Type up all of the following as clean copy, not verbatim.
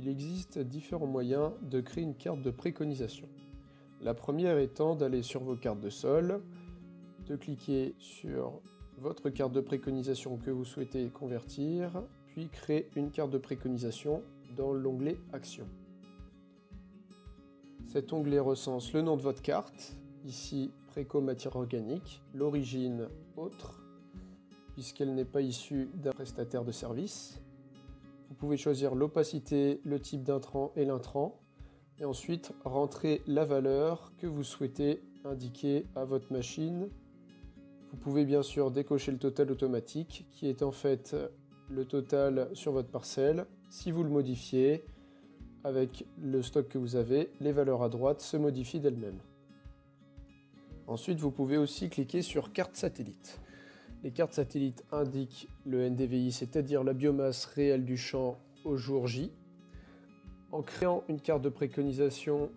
il existe différents moyens de créer une carte de préconisation. La première étant d'aller sur vos cartes de sol, de cliquer sur votre carte de préconisation que vous souhaitez convertir, puis créer une carte de préconisation dans l'onglet Action. Cet onglet recense le nom de votre carte, ici Préco matière organique, l'origine autre, puisqu'elle n'est pas issue d'un prestataire de service. Vous pouvez choisir l'opacité, le type d'intrant et l'intrant, et ensuite rentrer la valeur que vous souhaitez indiquer à votre machine. Vous pouvez bien sûr décocher le total automatique, qui est en fait le total sur votre parcelle. Si vous le modifiez, avec le stock que vous avez, les valeurs à droite se modifient d'elles-mêmes. Ensuite, vous pouvez aussi cliquer sur carte satellite. Les cartes satellites indiquent le NDVI, c'est-à-dire la biomasse réelle du champ au jour J. En créant une carte de préconisation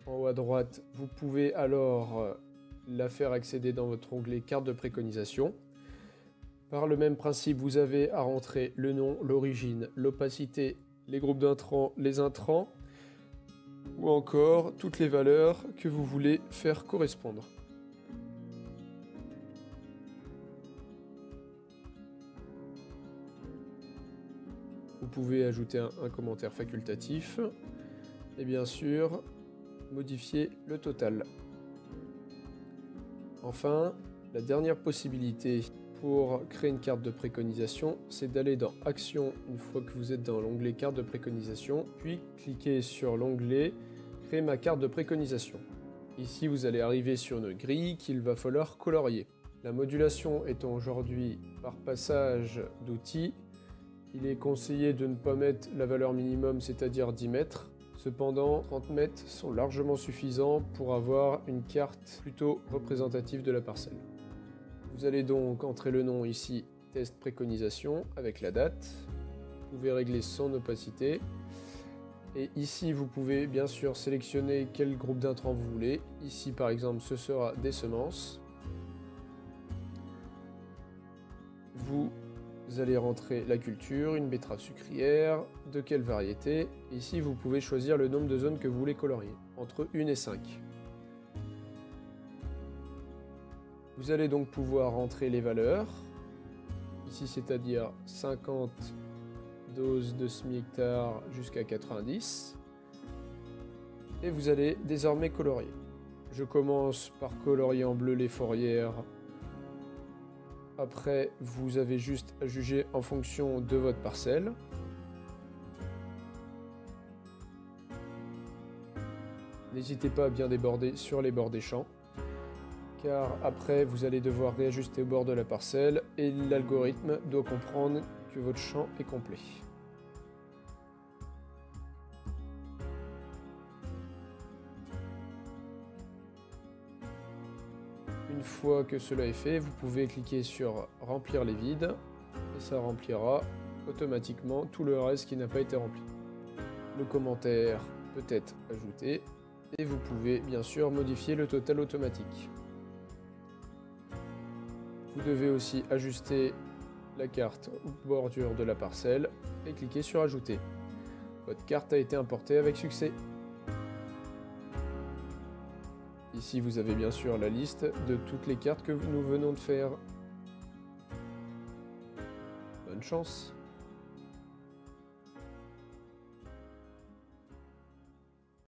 en haut à droite, vous pouvez alors la faire accéder dans votre onglet carte de préconisation. Par le même principe, vous avez à rentrer le nom, l'origine, l'opacité, les groupes d'intrants, les intrants, ou encore toutes les valeurs que vous voulez faire correspondre. Vous pouvez ajouter un commentaire facultatif et bien sûr modifier le total. Enfin, la dernière possibilité pour créer une carte de préconisation, c'est d'aller dans Action une fois que vous êtes dans l'onglet carte de préconisation, puis cliquer sur l'onglet Créer ma carte de préconisation. Ici, vous allez arriver sur une grille qu'il va falloir colorier. La modulation étant aujourd'hui par passage d'outils, il est conseillé de ne pas mettre la valeur minimum, c'est-à-dire 10 mètres. Cependant, 30 mètres sont largement suffisants pour avoir une carte plutôt représentative de la parcelle. Vous allez donc entrer le nom ici, test préconisation, avec la date. Vous pouvez régler son opacité. Et ici, vous pouvez bien sûr sélectionner quel groupe d'intrants vous voulez. Ici, par exemple, ce sera des semences. Vous allez rentrer la culture, une betterave sucrière, de quelle variété. Ici, vous pouvez choisir le nombre de zones que vous voulez colorier, entre 1 et 5. Vous allez donc pouvoir rentrer les valeurs, ici c'est-à-dire 50 doses de semi-hectare jusqu'à 90. Et vous allez désormais colorier. Je commence par colorier en bleu les forières. Après, vous avez juste à juger en fonction de votre parcelle. N'hésitez pas à bien déborder sur les bords des champs, car après, vous allez devoir réajuster au bord de la parcelle et l'algorithme doit comprendre que votre champ est complet. Une fois que cela est fait, vous pouvez cliquer sur remplir les vides et ça remplira automatiquement tout le reste qui n'a pas été rempli. Le commentaire peut être ajouté et vous pouvez bien sûr modifier le total automatique. Vous devez aussi ajuster la carte ou bordure de la parcelle et cliquer sur ajouter. Votre carte a été importée avec succès. Ici, vous avez bien sûr la liste de toutes les cartes que nous venons de faire. Bonne chance!